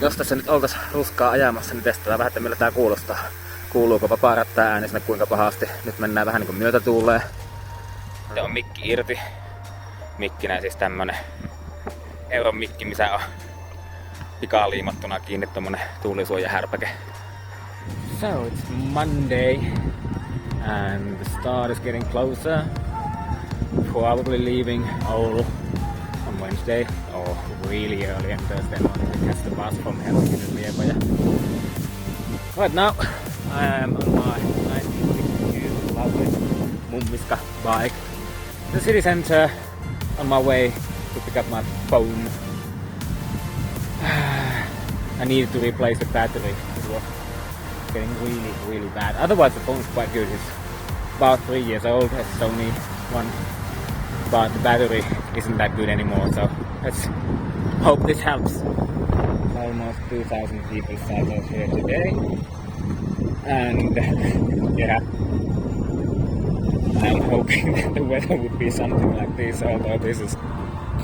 Jos tässä nyt oltais ruskaa ajamassa, niin testataan vähän, että millä tää kuulostaa. Kuuluuko vapaa rattaa ääni sinne kuinka pahasti. Nyt mennään vähän niinku myötätuuleen. Sitten on mikki irti. Mikkinä siis tämmönen euron mikki, missä on pikaa liimattuna kiinni tommonen tuulisuojahärpäke. So it's Monday and the start is getting closer. Probably leaving Oulu on Wednesday or really early on Thursday morning to catch the bus from Helsinki to Liepaja. Right now I am on my 1962 lovely Mummiska bike in the city center on my way to pick up my phone. I needed to replace the battery. It was getting really bad. Otherwise the phone is quite good. It's about 3 years old. It's only one, but the battery isn't that good anymore. So let's hope this helps. Almost 2,000 people cycled here today, and yeah, I'm hoping that the weather would be something like this. Although this is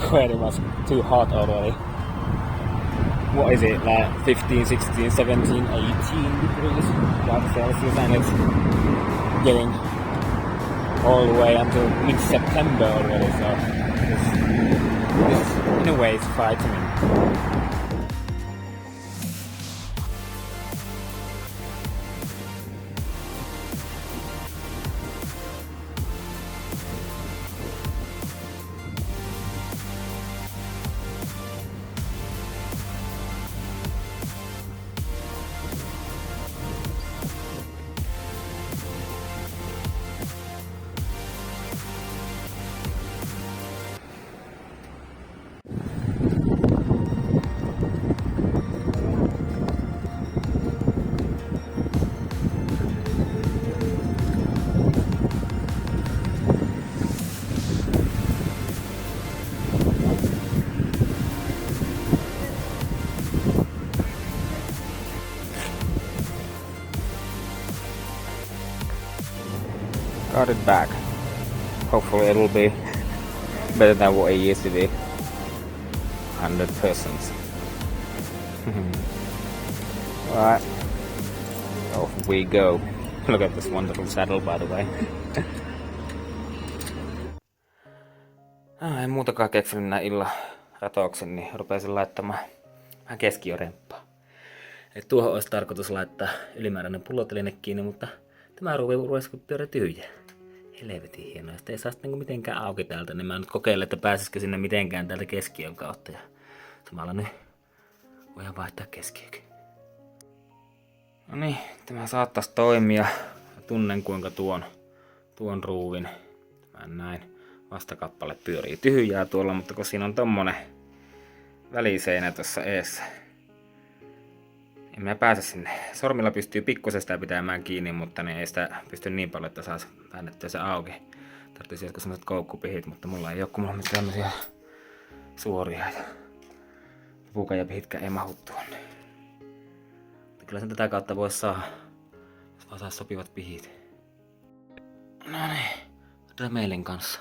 pretty much too hot already. What is it, like 15, 16, 17, 18 degrees Celsius, and it's getting all the way until mid-September already, so this in a way is frightening. Got it back. Hopefully it will be better than what it used to be. 100%. Alright. Off we go. Look at this wonderful saddle, by the way. En muutakaan keksinyt näin illan ratouksen, niin rupesin laittamaan vähän keskiöremppaa. Eli tuohon olisi tarkoitus laittaa ylimääräinen pulloteline kiinni, mutta tämä ruvesi kun pyörä tyhjä. Helvetin hienoa. Sitä ei saa sitten mitenkään auki täältä, niin mä nyt kokeilen, että pääsisikö sinne mitenkään täältä keskiön kautta. Ja samalla nyt voidaan vaihtaa keskiökin. No niin, tämä saattaisi toimia. Tunnen kuinka tuon ruuvin. Mä näin. Vastakappale pyörii tyhjää tuolla, mutta kun siinä on tommonen väliseinä tuossa eessä. En mä pääse sinne. Sormilla pystyy pikkusen sitä pitämään kiinni, mutta niin ei sitä pysty niin paljon, että saisi väännettyä se auki. Tarvitsisi jotkut semmoset koukkupihit, mutta mulla ei oo, kun mulla on mitään tämmösiä suoria. Puukajapihitkään ei mahu tuonne. Kyllä sen tätä kautta voisi saada, jos vaan saisi sopivat pihit. No niin, Remelin kanssa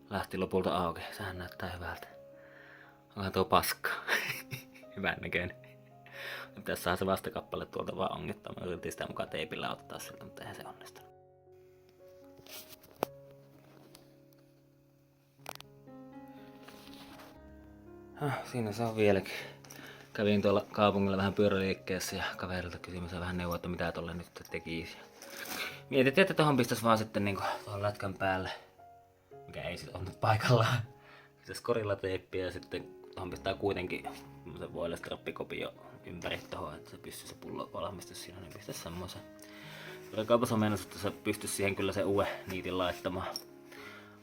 lähti lopulta auki. Sehän näyttää hyvältä. Onhan tuo paska. Hyvän näköinen. Pitäis saada se vastakappale tuolta vaan ongittaa. Mä yritin sitä mukaan teipillä ottaa siltä, mutta eihän se onnistunut. Siinä se on vieläkin. Kävin tuolla kaupungilla vähän pyöräliikkeessä ja kaverilta kysymässä vähän neuvoa, että mitä tolle nyt tekisi. Mietittiin, että tohon pistäis vaan sitten niinku tuohon lätkän päälle, mikä ei sit on nyt paikallaan. Pistäis korilla teippiä ja sitten tuohon pistää kuitenkin semmosen voilestrappikopio ympäri tohon, että se pystyy se pullo valmistus siinä, niin pistäis semmosen. Kaupassa on mennessä, että se pystyis siihen kyllä se uuden niitin laittamaan.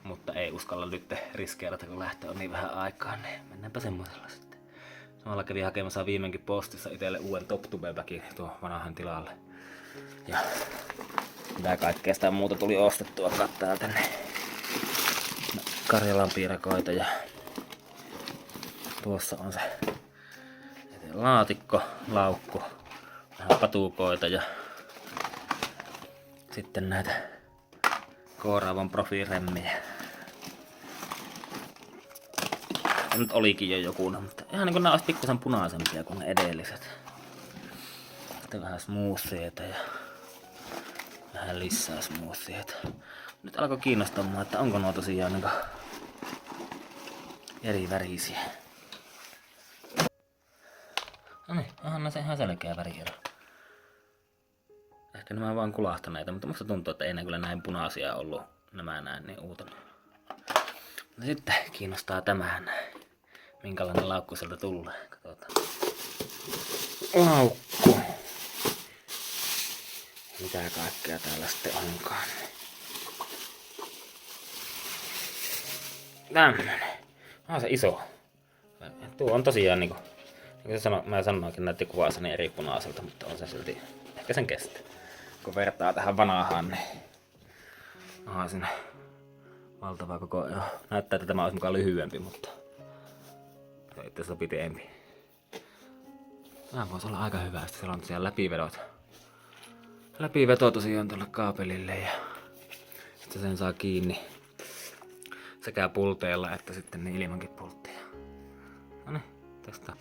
Mutta ei uskalla nyt riskeerata, kun lähtö on niin vähän aikaa, niin mennäänpä semmosella sitten. Samalla kävin hakemassa viimeinkin postissa itselle uuden Toptube-väkin tuon vanhan tilalle. Ja mitä kaikkea sitä muuta tuli ostettua täältä tänne. Karjalan piirakoita ja tuossa on se laatikko, laukku, vähän patukoita ja sitten näitä K-Rauvan profiiremmejä. Ja nyt olikin jo joku, mutta ihan niin kuin nämä olisi pikkusen punaisempia kuin ne edelliset. Sitten vähän smoothieita ja vähän lisää smoothieita. Nyt alkoi kiinnostaa mua, että onko nuo tosiaan niin eri värisiä. No niin, onhan näissä ihan selkeä väriero. Ehkä nämä vaan kulahtaneita, mutta musta tuntuu, että ei ne kyllä näin punaisia ollut nämä näin niin uutena. Mutta sitten kiinnostaa tämähän, minkälainen laukku sieltä tulee. Katsotaan. Laukku. Mitä kaikkea täällä sitten onkaan. Tämmönen. Se iso. Tuo on tosiaan niinku mä sanoinkin näytti kuvassa niin eri punaiselta, mutta on se silti ehkä sen kestä. Kun vertaa tähän vanhaan, niin siinä valtava koko ero. Näyttää, että tämä olisi mukaan lyhyempi, mutta se itse asiassa pitempi. Tämä voisi olla aika hyvä, että siellä on tosiaan läpivedot. Läpiveto tosiaan tuolle kaapelille ja sitten sen saa kiinni sekä pulteella että sitten niin ilmankin pulttia. No niin, tästä.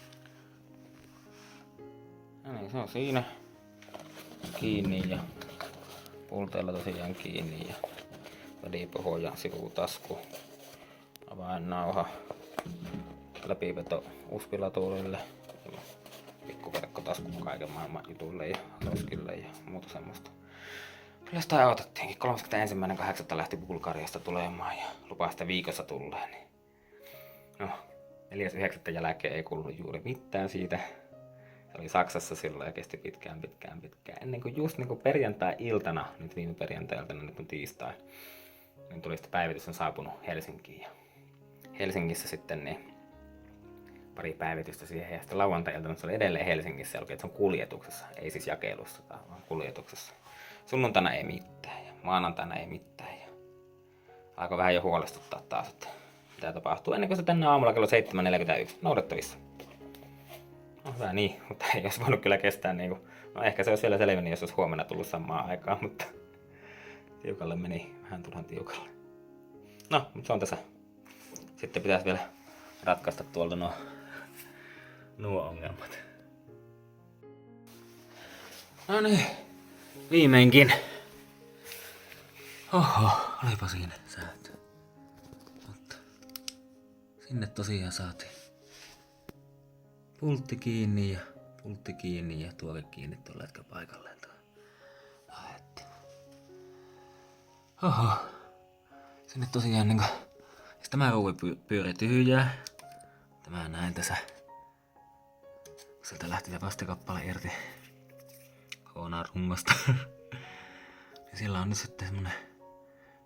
No niin, se on siinä kiinni ja pulteella tosiaan kiinni ja välipohja, sivutasku, avainnauha, läpiveto uspilatuulille, pikkuverkkotasku kaiken maailman jutuille ja roskille ja muuta semmoista. Kyllä sitä autettiinkin. 31.8. lähti Bulgariasta tulemaan ja lupaa sitä viikossa tulleen. Niin. No, 4.9. jälkeen ei kuulunut juuri mitään siitä. Se oli Saksassa silloin ja kesti pitkään. Ennen kuin just niin kuin perjantai-iltana, nyt viime perjantai-iltana, nyt on tiistai, niin tuli sitten päivitys on saapunut Helsinkiin. Ja Helsingissä sitten niin pari päivitystä siihen ja sitten lauantai-iltana se oli edelleen Helsingissä ja luki, että se on kuljetuksessa, ei siis jakelussa, vaan kuljetuksessa. Sunnuntaina ei mitään ja maanantaina ei mitään ja alkoi vähän jo huolestuttaa taas, että mitä tapahtuu ennen kuin se tänne aamulla kello 7.41 noudattavissa. No hyvä niin, mutta ei olisi voinut kyllä kestää niinku, no ehkä se olisi vielä selvinnyt, jos olisi huomenna tullut samaan aikaan, mutta tiukalle meni, vähän turhan tiukalle. No, mutta se on tässä. Sitten pitäisi vielä ratkaista tuolta nuo ongelmat. No niin, viimeinkin. Oho, olipa siinä säätö. Mutta sinne tosiaan saatiin pultti kiinni ja tuokin kiinni tuolla jätkä paikalleen. Oho, sinne tosiaan niinku, siis tämä ruuvipyöri tyhjää. Tämä näin tässä. Sieltä lähti se vastikappale irti kokonaan rungosta. Ja sillä on nyt sitten semmonen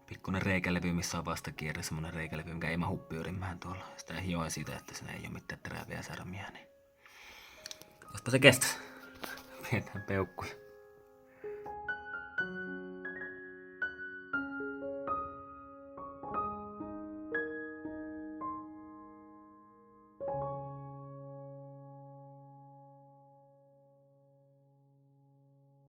pikkunen reikälepy, missä on vastakierre, semmonen reikälepy, mikä ei mahu pyörimään tuolla. Sitä hioin siitä, että siinä ei oo mitään teräviä särmiä, niin jospa se kestäisi. Pidetään peukkuja.